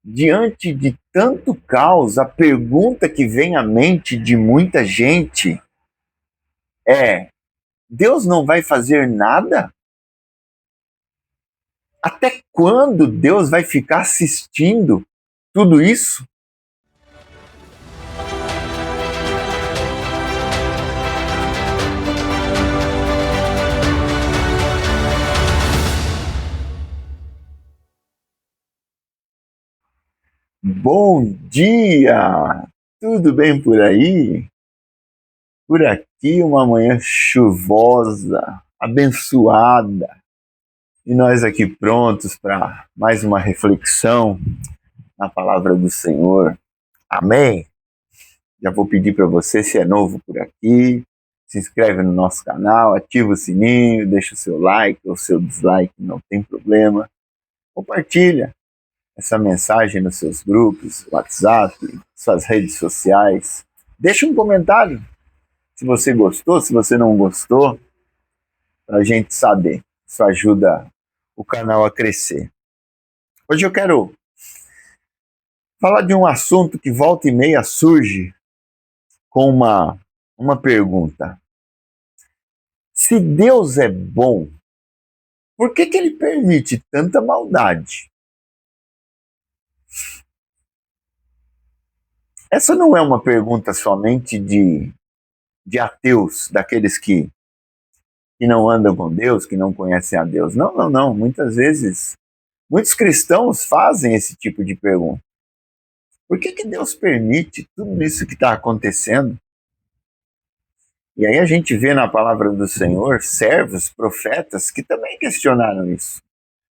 Diante de tanto caos, a pergunta que vem à mente de muita gente é: Deus não vai fazer nada? Até quando Deus vai ficar assistindo tudo isso? Bom dia! Tudo bem por aí? Por aqui uma manhã chuvosa, abençoada. E nós aqui prontos para mais uma reflexão na palavra do Senhor. Amém? Já vou pedir para você, se é novo por aqui, se inscreve no nosso canal, ativa o sininho, deixa o seu like ou seu dislike, não tem problema. Compartilha essa mensagem nos seus grupos, WhatsApp, suas redes sociais. Deixa um comentário se você gostou, se você não gostou, para a gente saber. Isso ajuda o canal a crescer. Hoje eu quero falar de um assunto que volta e meia surge com uma pergunta. Se Deus é bom, por que ele permite tanta maldade? Essa não é uma pergunta somente de ateus, daqueles que não andam com Deus, que não conhecem a Deus. Não, não, não. Muitas vezes, muitos cristãos fazem esse tipo de pergunta. Por que Deus permite tudo isso que está acontecendo? E aí a gente vê na palavra do Senhor servos, profetas, que também questionaram isso.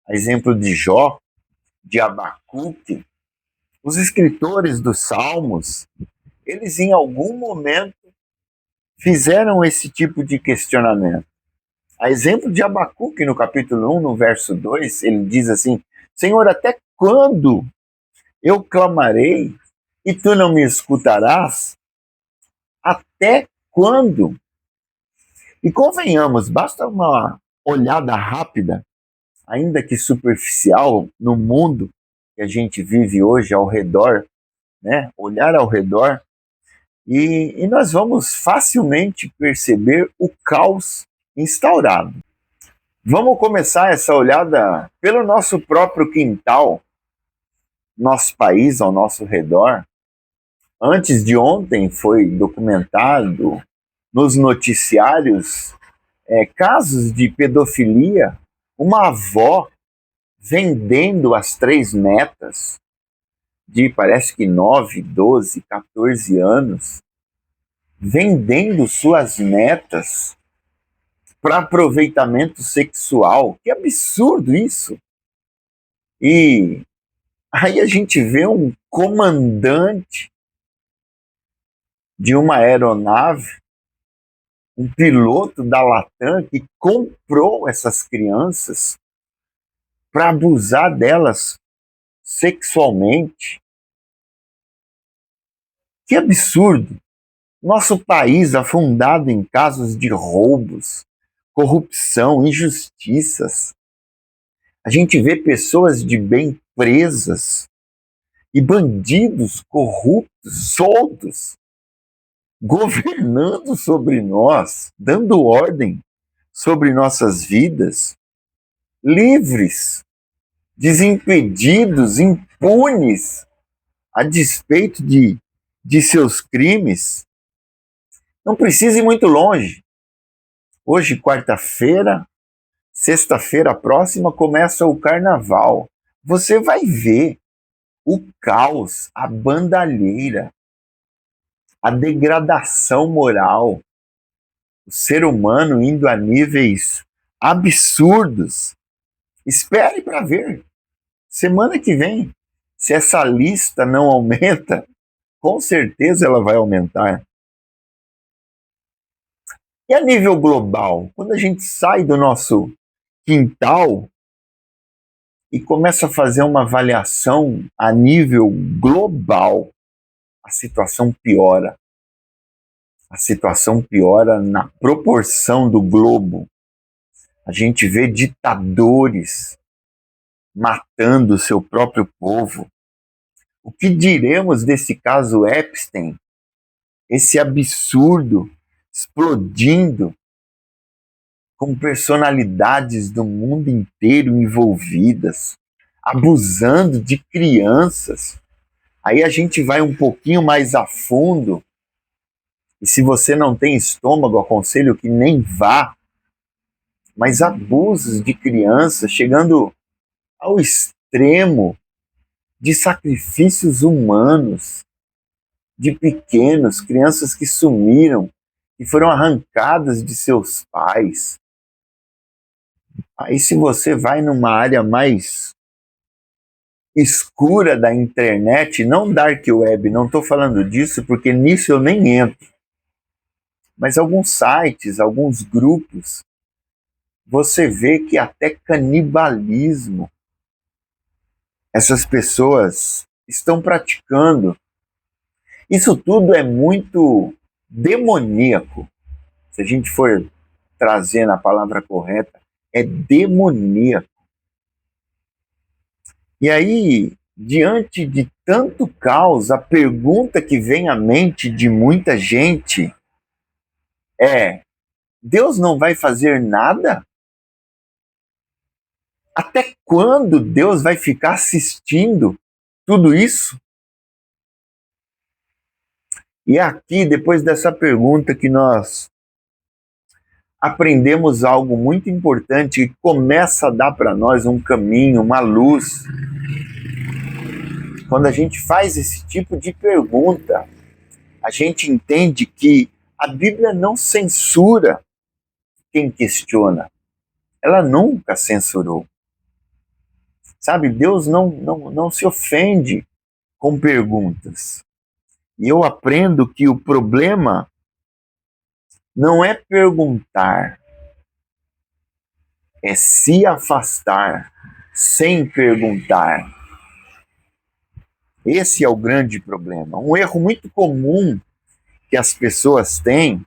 A exemplo de Jó, de Abacuque, os escritores dos Salmos, eles em algum momento fizeram esse tipo de questionamento. A exemplo de Abacuque, no capítulo 1, no verso 2, ele diz assim: Senhor, até quando eu clamarei e tu não me escutarás? Até quando? E convenhamos, basta uma olhada rápida, ainda que superficial, no mundo que a gente vive hoje ao redor, né? Olhar ao redor, e nós vamos facilmente perceber o caos instaurado. Vamos começar essa olhada pelo nosso próprio quintal, nosso país ao nosso redor. Antes de ontem foi documentado nos noticiários casos de pedofilia, uma avó vendendo as 3 netas de parece que 9, 12, 14 anos, vendendo suas netas para aproveitamento sexual. Que absurdo isso! E aí a gente vê um comandante de uma aeronave, um piloto da Latam que comprou essas crianças para abusar delas sexualmente. Que absurdo! Nosso país afundado em casos de roubos, corrupção, injustiças. A gente vê pessoas de bem presas e bandidos corruptos, soltos, governando sobre nós, dando ordem sobre nossas vidas, livres, desimpedidos, impunes, a despeito de seus crimes. Não precisa ir muito longe. Hoje, quarta-feira, sexta-feira próxima, começa o carnaval. Você vai ver o caos, a bandalheira, a degradação moral, o ser humano indo a níveis absurdos. Espere para ver. Semana que vem, se essa lista não aumenta, com certeza ela vai aumentar. E a nível global, quando a gente sai do nosso quintal e começa a fazer uma avaliação a nível global, a situação piora. A situação piora na proporção do globo. A gente vê ditadores matando o seu próprio povo. O que diremos desse caso Epstein? Esse absurdo explodindo, com personalidades do mundo inteiro envolvidas, abusando de crianças. Aí a gente vai um pouquinho mais a fundo, e se você não tem estômago, aconselho que nem vá, mas abusos de crianças, chegando ao extremo de sacrifícios humanos, de pequenos, crianças que sumiram, que foram arrancadas de seus pais. Aí se você vai numa área mais escura da internet, não dark web, não estou falando disso porque nisso eu nem entro, mas alguns sites, alguns grupos, você vê que até canibalismo essas pessoas estão praticando. Isso tudo é muito demoníaco. Se a gente for trazer na palavra correta, é demoníaco. E aí, diante de tanto caos, a pergunta que vem à mente de muita gente é: Deus não vai fazer nada? Até quando Deus vai ficar assistindo tudo isso? E é aqui, depois dessa pergunta, que nós aprendemos algo muito importante que começa a dar para nós um caminho, uma luz. Quando a gente faz esse tipo de pergunta, a gente entende que a Bíblia não censura quem questiona. Ela nunca censurou. Sabe, Deus não se ofende com perguntas. E eu aprendo que o problema não é perguntar, é se afastar sem perguntar. Esse é o grande problema. Um erro muito comum que as pessoas têm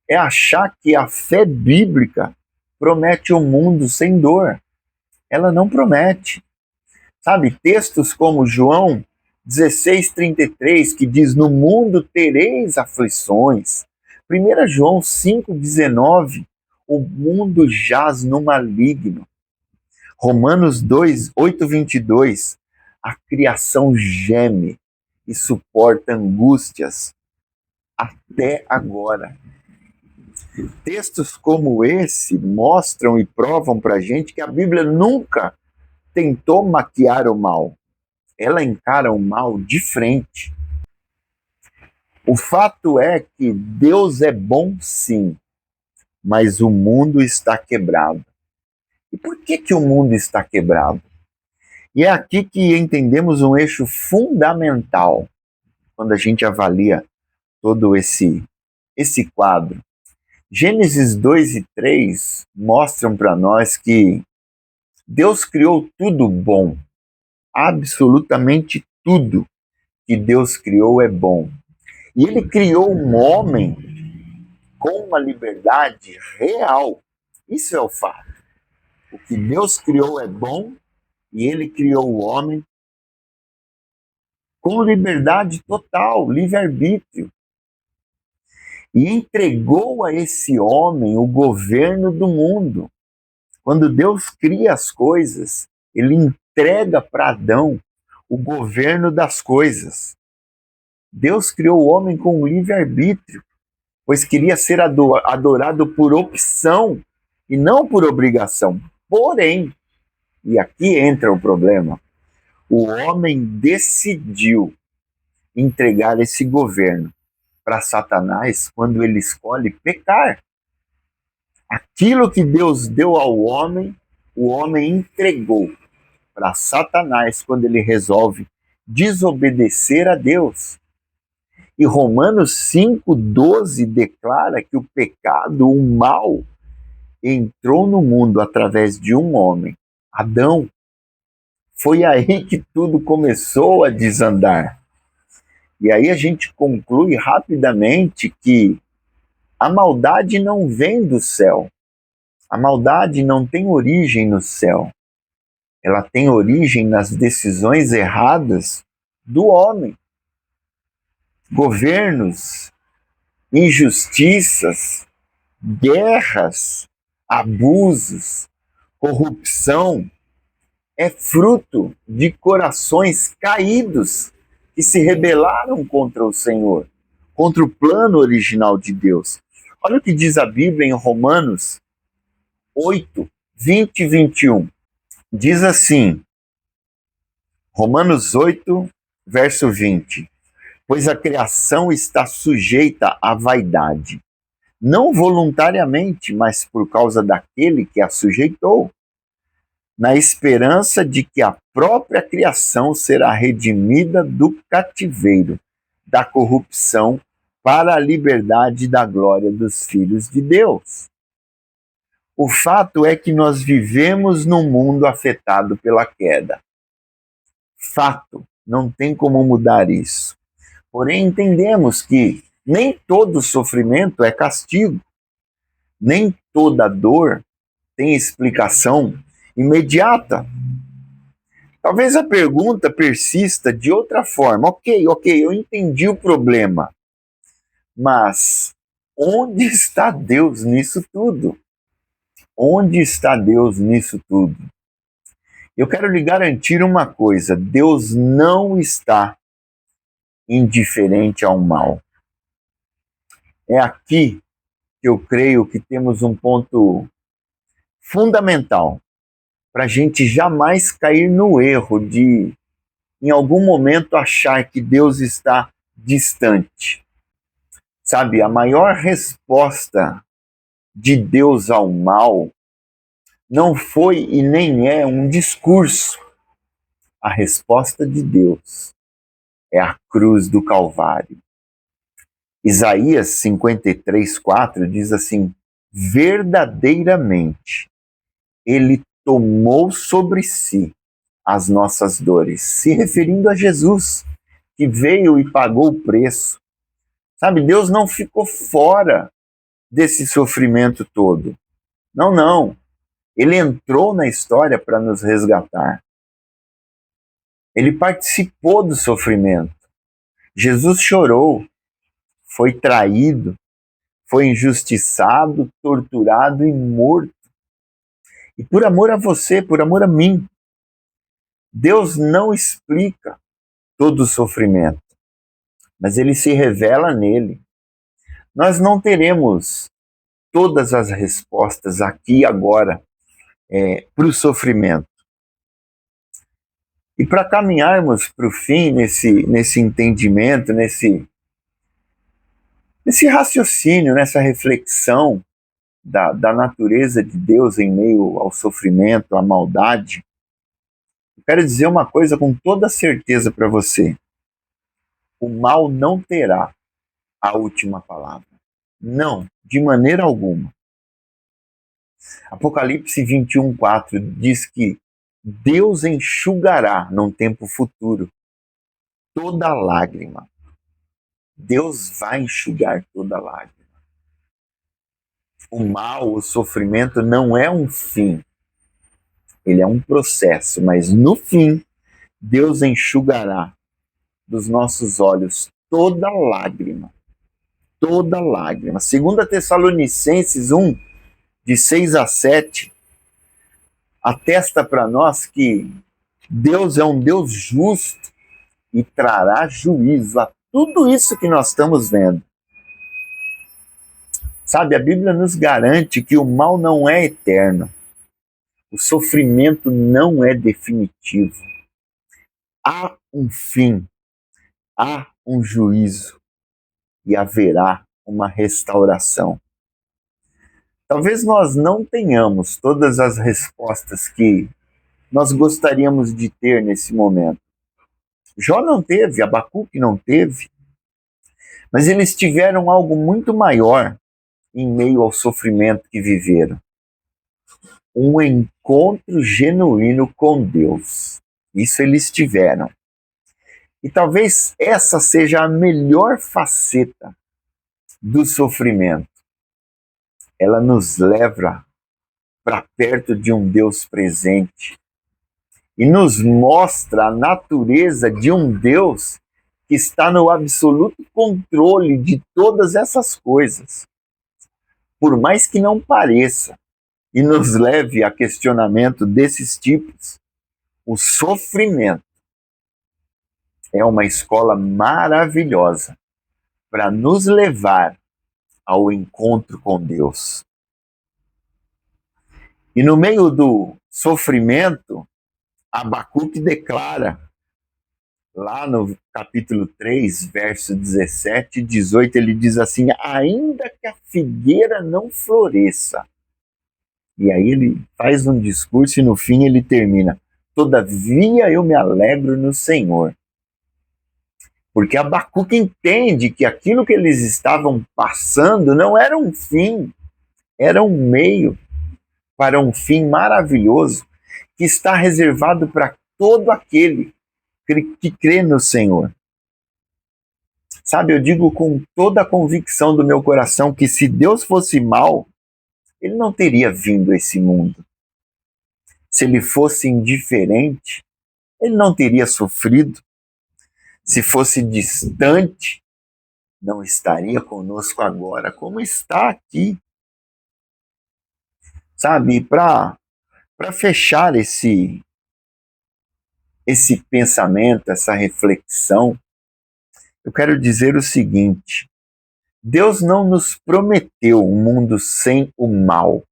é achar que a fé bíblica promete um mundo sem dor. Ela não promete. Sabe, textos como João 16:33, que diz: no mundo tereis aflições. 1 João 5:19, o mundo jaz no maligno. Romanos 8:22, a criação geme e suporta angústias até agora. Textos como esse mostram e provam para a gente que a Bíblia nunca tentou maquiar o mal. Ela encara o mal de frente. O fato é que Deus é bom, sim, mas o mundo está quebrado. E por que o mundo está quebrado? E é aqui que entendemos um eixo fundamental quando a gente avalia todo esse quadro. Gênesis 2 e 3 mostram para nós que Deus criou tudo bom. Absolutamente tudo que Deus criou é bom. E Ele criou um homem com uma liberdade real. Isso é o fato. O que Deus criou é bom e Ele criou o homem com liberdade total, livre-arbítrio. E entregou a esse homem o governo do mundo. Quando Deus cria as coisas, Ele entrega para Adão o governo das coisas. Deus criou o homem com livre-arbítrio, pois queria ser adorado por opção e não por obrigação. Porém, e aqui entra o problema, o homem decidiu entregar esse governo para Satanás quando ele escolhe pecar. Aquilo que Deus deu ao homem, o homem entregou para Satanás quando ele resolve desobedecer a Deus. E Romanos 5:12 declara que o pecado, o mal, entrou no mundo através de um homem, Adão. Foi aí que tudo começou a desandar. E aí a gente conclui rapidamente que a maldade não vem do céu. A maldade não tem origem no céu. ela tem origem nas decisões erradas do homem. Governos, injustiças, guerras, abusos, corrupção é fruto de corações caídos que se rebelaram contra o Senhor, contra o plano original de Deus. Olha o que diz a Bíblia em Romanos 8, 20 e 21. Diz assim, Romanos 8, verso 20. Pois a criação está sujeita à vaidade, não voluntariamente, mas por causa daquele que a sujeitou, na esperança de que a própria criação será redimida do cativeiro, da corrupção, para a liberdade da glória dos filhos de Deus. O fato é que nós vivemos num mundo afetado pela queda. Fato, não tem como mudar isso. Porém, entendemos que nem todo sofrimento é castigo, nem toda dor tem explicação imediata. Talvez a pergunta persista de outra forma. Ok, eu entendi o problema, mas onde está Deus nisso tudo? Onde está Deus nisso tudo? Eu quero lhe garantir uma coisa: Deus não está indiferente ao mal. É aqui que eu creio que temos um ponto fundamental para a gente jamais cair no erro de, em algum momento, achar que Deus está distante. Sabe, a maior resposta de Deus ao mal não foi e nem é um discurso. A resposta de Deus é a cruz do Calvário. Isaías 53, 4 diz assim: verdadeiramente, Ele tomou sobre si as nossas dores, se referindo a Jesus, que veio e pagou o preço. Sabe, Deus não ficou fora desse sofrimento todo. Não, não. Ele entrou na história para nos resgatar. Ele participou do sofrimento. Jesus chorou, foi traído, foi injustiçado, torturado e morto. E por amor a você, por amor a mim, Deus não explica todo o sofrimento, mas ele se revela nele. Nós não teremos todas as respostas aqui e agora para o sofrimento. E para caminharmos para o fim, nesse entendimento, nesse raciocínio, nessa reflexão da natureza de Deus em meio ao sofrimento, à maldade, eu quero dizer uma coisa com toda certeza para você: o mal não terá a última palavra. Não, de maneira alguma. Apocalipse 21, 4 diz que Deus enxugará, num tempo futuro, toda lágrima. Deus vai enxugar toda lágrima. O mal, o sofrimento não é um fim. Ele é um processo, mas no fim, Deus enxugará dos nossos olhos toda lágrima. Toda lágrima. 2 Tessalonicenses 1, de 6 a 7, atesta para nós que Deus é um Deus justo e trará juízo a tudo isso que nós estamos vendo. Sabe, a Bíblia nos garante que o mal não é eterno. O sofrimento não é definitivo. Há um fim, há um juízo e haverá uma restauração. Talvez nós não tenhamos todas as respostas que nós gostaríamos de ter nesse momento. Jó não teve, Abacuque não teve, mas eles tiveram algo muito maior em meio ao sofrimento que viveram. Um encontro genuíno com Deus. Isso eles tiveram. E talvez essa seja a melhor faceta do sofrimento. Ela nos leva para perto de um Deus presente. e nos mostra a natureza de um Deus que está no absoluto controle de todas essas coisas. Por mais que não pareça e nos leve a questionamento desses tipos, o sofrimento é uma escola maravilhosa para nos levar ao encontro com Deus. E no meio do sofrimento, Abacuque declara, lá no capítulo 3, verso 17 e 18, ele diz assim: ainda que a figueira não floresça. E aí ele faz um discurso e no fim ele termina: todavia eu me alegro no Senhor. Porque Abacuque entende que aquilo que eles estavam passando não era um fim, era um meio para um fim maravilhoso que está reservado para todo aquele que crê no Senhor. Sabe, eu digo com toda a convicção do meu coração que se Deus fosse mau, ele não teria vindo a esse mundo. Se ele fosse indiferente, ele não teria sofrido. Se fosse distante, não estaria conosco agora, como está aqui. Sabe, para fechar esse pensamento, essa reflexão, eu quero dizer o seguinte: Deus não nos prometeu um mundo sem o mal,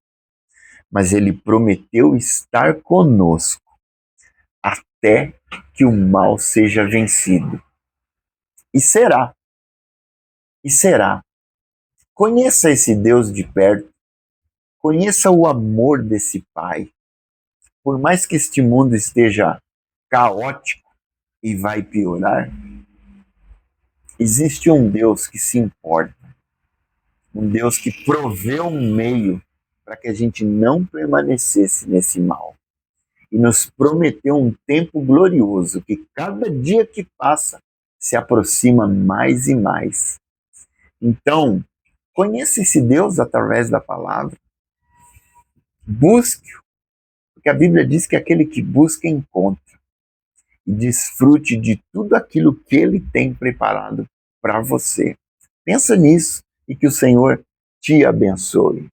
mas Ele prometeu estar conosco até que o mal seja vencido. E será. E será. Conheça esse Deus de perto. Conheça o amor desse Pai. Por mais que este mundo esteja caótico e vai piorar, existe um Deus que se importa. Um Deus que proveu um meio para que a gente não permanecesse nesse mal. E nos prometeu um tempo glorioso que cada dia que passa se aproxima mais e mais. Então, conheça esse Deus através da palavra. Busque-o, porque a Bíblia diz que aquele que busca encontra. E desfrute de tudo aquilo que Ele tem preparado para você. Pensa nisso e que o Senhor te abençoe.